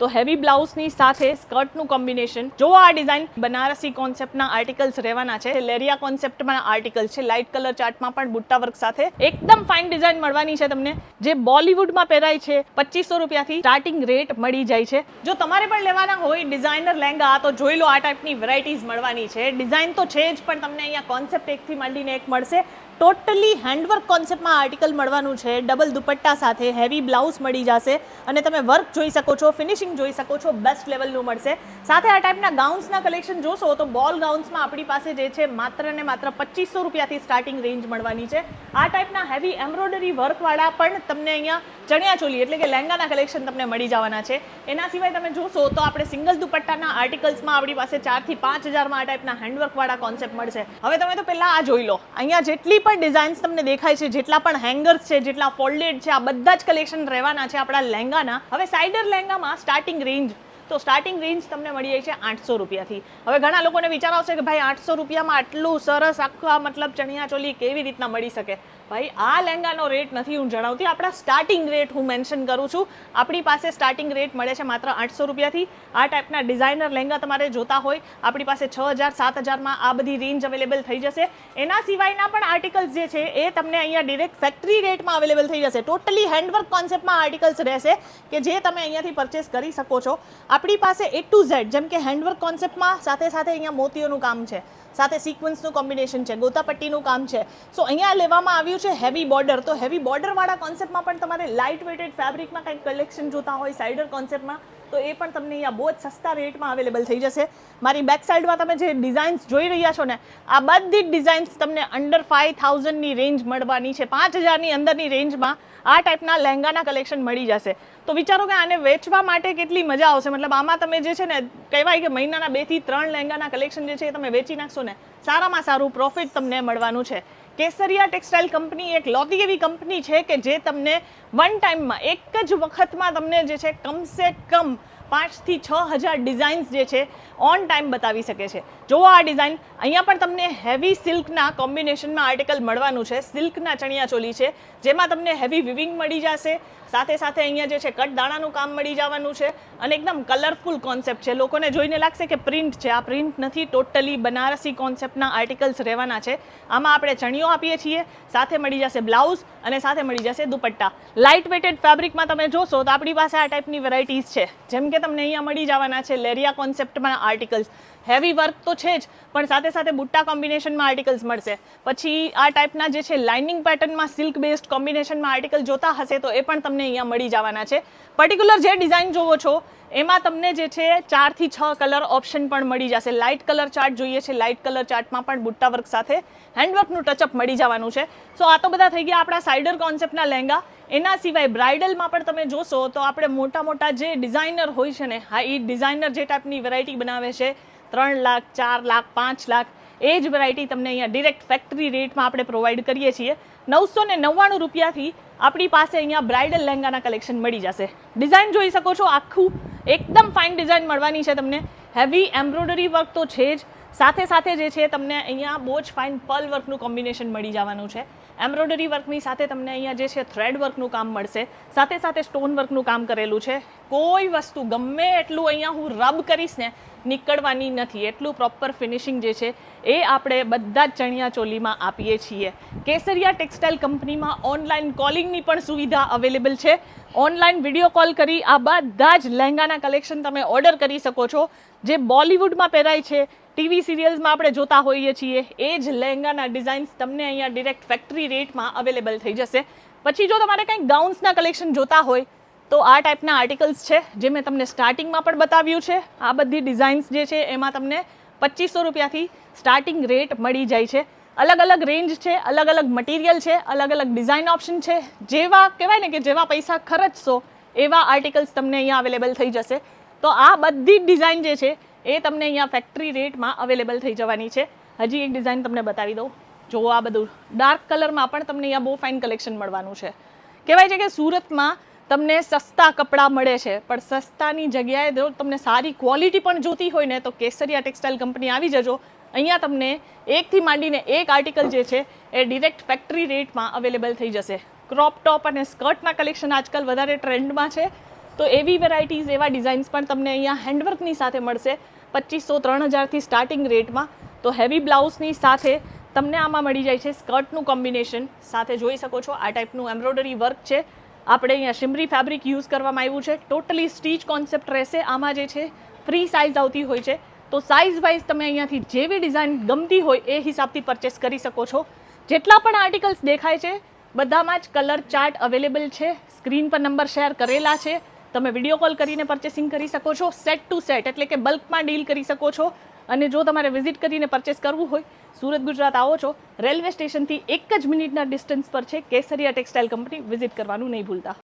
તો હેવી બ્લાઉઝની સાથે સ્કર્ટનું કોમ્બિનેશન. જો આ ડિઝાઇન બનારસી કોન્સેપ્ટના આર્ટિકલ્સ રહેવાના છે, લેરિયા કોન્સેપ્ટમાં આર્ટિકલ્સ છે, લાઇટ કલર ચાર્ટમાં પણ બુટ્ટા વર્ક સાથે એકદમ ફાઇન ડિઝાઇન મળવાની છે તમને, જે બોલિવૂડમાં પહેરાય છે. 2500 રૂપિયાથી સ્ટાર્ટિંગ રેટ મળી જાય છે. જો તમારે પણ લેવાના હોય ડિઝાઇનર લહેંગા તો જોઈ લો, આ ટાઈપની વેરાયટીઝ મળવાની છે. ડિઝાઇન તો છે જ, પણ તમને અહીંયા કોન્સેપ્ટ એકથી માંડીને એક મળશે. ટોટલી હેન્ડવર્ક કોન્સેપ્ટમાં આર્ટિકલ મળવાનું છે, ડબલ દુપટ્ટા સાથે હેવી બ્લાઉઝ મળી જશે અને તમે વર્ક જોઈ શકો છો, ફિનિશિંગ જોઈ શકો છો, બેસ્ટ લેવલનું મળશે. સાથે આ ટાઈપના ગાઉન્સના કલેક્શન જોશો તો બોલ ગાઉન્સમાં આપણી પાસે જે છે માત્ર ને માત્ર 2500 રૂપિયાથી સ્ટાર્ટિંગ રેન્જ મળવાની છે. આ ટાઈપના હેવી એમ્બ્રોઇડરી વર્કવાળા પણ તમને અહીંયા ચણિયાચોલી એટલે કે લહેંગાના કલેક્શન તમને મળી જવાના છે. એના સિવાય તમે જોશો તો આપણે સિંગલ દુપટ્ટાના આર્ટિકલ્સમાં આપણી પાસે 4 થી 5000માં આ ટાઈપના હેન્ડવર્કવાળા કોન્સેપ્ટ મળશે. હવે તમે તો પહેલાં આ જોઈ લો, અહીંયા જેટલી પણ ડિઝાઇન્સ તમને દેખાય છે, જેટલા પણ હેંગર્સ છે, જેટલા ફોલ્ડેડ છે, આ બધા જ કલેક્શન રહેવાના છે આપણા લહેંગાના. હવે સાઇડર લહેંગામાં સ્ટાર્ટિંગ રેન્જ, તો સ્ટાર્ટિંગ રેન્જ તમને મળી જાય છે 800 રૂપિયાથી. હવે ઘણા લોકોને વિચાર આવશે કે ભાઈ 800 રૂપિયામાં આટલું સરસ આખા મતલબ ચણિયાચોલી કેવી રીતના મળી શકે? ભાઈ આ લહેંગાનો રેટ નથી હું જણાવતી, આપણા સ્ટાર્ટિંગ રેટ હું મેન્શન કરું છું. આપણી પાસે સ્ટાર્ટિંગ રેટ મળે છે માત્ર 800 રૂપિયાથી. આ ટાઈપના ડિઝાઇનર લહેંગા તમારે જોતા હોય, આપણી પાસે 6000 7000માં આ બધી રેન્જ અવેલેબલ થઈ જશે. એના સિવાયના પણ આર્ટિકલ્સ જે છે એ તમને અહીંયા ડિરેક્ટ ફેક્ટરી રેટમાં અવેલેબલ થઈ જશે. ટોટલી હેન્ડવર્ક કોન્સેપ્ટમાં આર્ટિકલ્સ રહેશે કે જે તમે અહીંયાથી પરચેસ કરી શકો છો. આપણી પાસે A to Z, જેમ કે હેન્ડવર્ક કોન્સેપ્ટમાં સાથે સાથે અહીંયા મોતીઓનું કામ છે, સાથે સિક્વન્સનું કોમ્બિનેશન છે, ગોતાપટ્ટીનું કામ છે. સો અહીંયા લેવામાં આવ્યું છે હેવી બોર્ડર. તો હેવી બોર્ડરવાળા કોન્સેપ્ટમાં પણ તમારે લાઇટ વેટેડ ફેબ્રિકમાં કંઈક કલેક્શન જોતા હોય સાઇડર કોન્સેપ્ટમાં, તો એ પણ તમને અહીંયા બહુ જ સસ્તા રેટમાં અવેલેબલ થઈ જશે. મારી બેક સાઇડમાં તમે જે ડિઝાઇન્સ જોઈ રહ્યા છો ને, આ બધી જ ડિઝાઇન્સ તમને અંડર 5000ની રેન્જ મળવાની છે. 5000ની અંદરની રેન્જમાં આ ટાઈપના લહેંગાના કલેક્શન મળી જશે. તો વિચારો કે આને વેચવા માટે કેટલી મજા આવશે. મતલબ આમાં તમે જે છે ને કહેવાય કે મહિનાના 2 થી 3 લહેંગાના કલેક્શન જે છે એ તમે વેચી નાખશો ને, સારામાં સારું પ્રોફિટ તમને મળવાનું છે. કેસરિયા ટેક્સટાઇલ કંપની એક લોતી એવી કંપની છે કે જે તમને વન ટાઈમમાં એક જ વખતમાં તમને જે છે કમસે કમ 5 થી 6000 ડિઝાઇન્સ જે છે ઓન ટાઈમ બતાવી શકે છે. જુઓ આ ડિઝાઇન, અહીંયા પણ તમને હેવી સિલ્કના કોમ્બિનેશનમાં આર્ટિકલ મળવાનું છે. સિલ્કના ચણિયાચોલી છે જેમાં તમને હેવી વિવિંગ મળી જશે. સાથે સાથે અહીંયા જે છે કટ દાણાનું કામ મળી જવાનું છે અને એકદમ કલરફુલ કોન્સેપ્ટ છે. લોકોને જોઈને લાગશે કે પ્રિન્ટ છે, આ પ્રિન્ટ નથી, ટોટલી બનારસી કોન્સેપ્ટના આર્ટિકલ્સ રહેવાના છે. આમાં આપણે ચણિયો આપીએ છીએ, સાથે મળી જશે બ્લાઉઝ અને સાથે મળી જશે દુપટ્ટા. લાઇટ વેટેડ ફેબ્રિકમાં તમે જોશો તો આપણી પાસે આ ટાઈપની વેરાયટીઝ છે, જેમ કે તમને અહીંયા મળી જવાના છે લેરિયા કોન્સેપ્ટમાં આર્ટિકલ્સ. હેવી વર્ક તો છે જ, પણ સાથે સાથે બુટ્ટા કોમ્બિનેશનમાં આર્ટિકલ્સ મળશે. પછી આ ટાઈપના જે છે લાઇનિંગ પેટર્નમાં સિલ્ક બેસ્ડ કોમ્બિનેશનમાં આર્ટિકલ જોતા હશે તો એ પણ તમને અહીંયા મળી જવાના છે. પર્ટિક્યુલર જે ડિઝાઇન જોવો છો એમાં તમને જે છે 4 થી 6 કલર ઓપ્શન પણ મળી જશે. લાઇટ કલર ચાર્ટ જોઈએ છે, લાઇટ કલર ચાર્ટમાં પણ બુટ્ટા વર્ક સાથે હેન્ડવર્કનું ટચઅપ મળી જવાનું છે. સો આ તો બધા થઈ ગયા આપણા સાઇડર કોન્સેપ્ટના લહેંગા. એના સિવાય બ્રાઇડલમાં પણ તમે જોશો તો આપણે મોટા મોટા જે ડિઝાઇનર હોય છે ને, હા એ ડિઝાઇનર જે ટાઈપની વેરાયટી બનાવે છે 3 લાખ 4 લાખ 5 લાખ, એ જ વેરાયટી તમને અહીંયા ડિરેક્ટ ફેક્ટરી રેટમાં આપણે પ્રોવાઈડ કરીએ છીએ. 999 રૂપિયાથી આપણી પાસે અહીંયા બ્રાઇડલ લહેંગાના કલેક્શન મળી જશે. ડિઝાઇન જોઈ શકો છો, આખું એકદમ ફાઇન ડિઝાઇન મળવાની છે તમને. હેવી એમ્બ્રોઇડરી વર્ક તો છે જ, સાથે સાથે જે છે તમને અહીંયા બહુ જ ફાઇન પર્લ વર્કનું કોમ્બિનેશન મળી જવાનું છે. એમ્બ્રોઇડરી વર્કની સાથે તમને અહીંયા જે છે થ્રેડ વર્કનું કામ મળશે, સાથે સાથે સ્ટોન વર્કનું કામ કરેલું છે. કોઈ વસ્તુ ગમે એટલું અહીંયા હું રબ કરીશ ને નીકળવાની નથી, એટલું પ્રોપર ફિનિશિંગ જે છે એ આપણે બધા જ ચણિયાચોલીમાં આપીએ છીએ. કેસરિયા ટેક્સટાઇલ કંપનીમાં ઓનલાઈન કોલિંગની પણ સુવિધા અવેલેબલ છે. ઓનલાઈન વિડીયો કોલ કરી આ બધા જ લહેંગાના કલેક્શન તમે ઓર્ડર કરી શકો છો. જે બોલિવૂડમાં પહેરાય છે, ટીવી સિરિયલ્સમાં આપણે જોતા હોઈએ છીએ, એ જ લહેંગાના ડિઝાઇન્સ તમને અહીંયા ડિરેક્ટ ફેક્ટરી રેટમાં અવેલેબલ થઈ જશે. પછી જો તમારે કંઈક ગાઉન્સના કલેક્શન જોતા હોય તો આ ટાઈપના આર્ટિકલ્સ છે જે મેં તમને સ્ટાર્ટિંગમાં પણ બતાવ્યું છે. આ બધી ડિઝાઇન્સ જે છે એમાં તમને 2500 રૂપિયાથી સ્ટાર્ટિંગ રેટ મળી જાય છે. અલગ અલગ રેન્જ છે, અલગ અલગ મટીરિયલ છે, અલગ અલગ ડિઝાઇન ઓપ્શન છે. જેવા કહેવાય ને કે જેવા પૈસા ખર્ચશો એવા આર્ટિકલ્સ તમને અહીંયા અવેલેબલ થઈ જશે. તો આ બધી જ ડિઝાઇન જે છે એ તમને અહીંયા ફેક્ટરી રેટમાં અવેલેબલ થઈ જવાની છે. હજી એક ડિઝાઇન તમને બતાવી દઉં. જો આ બધું ડાર્ક કલરમાં પણ તમને અહીંયા બહુ ફાઇન કલેક્શન મળવાનું છે. કહેવાય છે કે સુરતમાં તમને સસ્તા કપડાં મળે છે, પણ સસ્તાની જગ્યાએ જો તમને સારી ક્વોલિટી પણ જોતી હોય ને તો કેસરિયા ટેક્સટાઇલ કંપની આવી જજો. અહીંયા તમને એકથી માંડીને એક આર્ટિકલ જે છે એ ડિરેક્ટ ફેક્ટરી રેટમાં અવેલેબલ થઈ જશે. ક્રોપ ટોપ અને સ્કર્ટના કલેક્શન આજકાલ વધારે ટ્રેન્ડમાં છે, તો એવી વેરાયટીઝ, એવા ડિઝાઇન્સ પણ તમને અહીંયા હેન્ડવર્કની સાથે મળશે 2500-3000થી સ્ટાર્ટિંગ રેટમાં. તો હેવી બ્લાઉઝની સાથે તમને આમાં મળી જાય છે સ્કર્ટનું કોમ્બિનેશન. સાથે જોઈ શકો છો આ ટાઈપનું એમ્બ્રોઇડરી વર્ક છે. આપણે અહીંયા શિમરી ફેબ્રિક યુઝ કરવામાં આવ્યું છે. ટોટલી સ્ટીચ કોન્સેપ્ટ રહેશે. આમાં જે છે ફ્રી સાઇઝ આવતી હોય છે. તો સાઇઝ વાઇઝ તમે અહીંયાથી જેવી ડિઝાઇન ગમતી હોય એ હિસાબથી પરચેસ કરી શકો છો. જેટલા પણ આર્ટિકલ્સ દેખાય છે બધામાં જ કલર ચાર્ટ અવેલેબલ છે. સ્ક્રીન પર નંબર શેર કરેલા છે. તમે વિડીયો કોલ કરીને પરચેસિંગ કરી શકો છો. સેટ ટુ સેટ એટલે કે બલ્કમાં ડીલ કરી શકો છો. અને જો તમારે વિઝિટ કરીને પરચેસ કરવું હોય, સુરત ગુજરાત આવો છો, રેલવે સ્ટેશનથી 1 જ મિનિટના ડિસ્ટન્સ પર છે કેસરિયા ટેક્સટાઇલ કંપની. વિઝિટ કરવાનું નહીં ભૂલતા.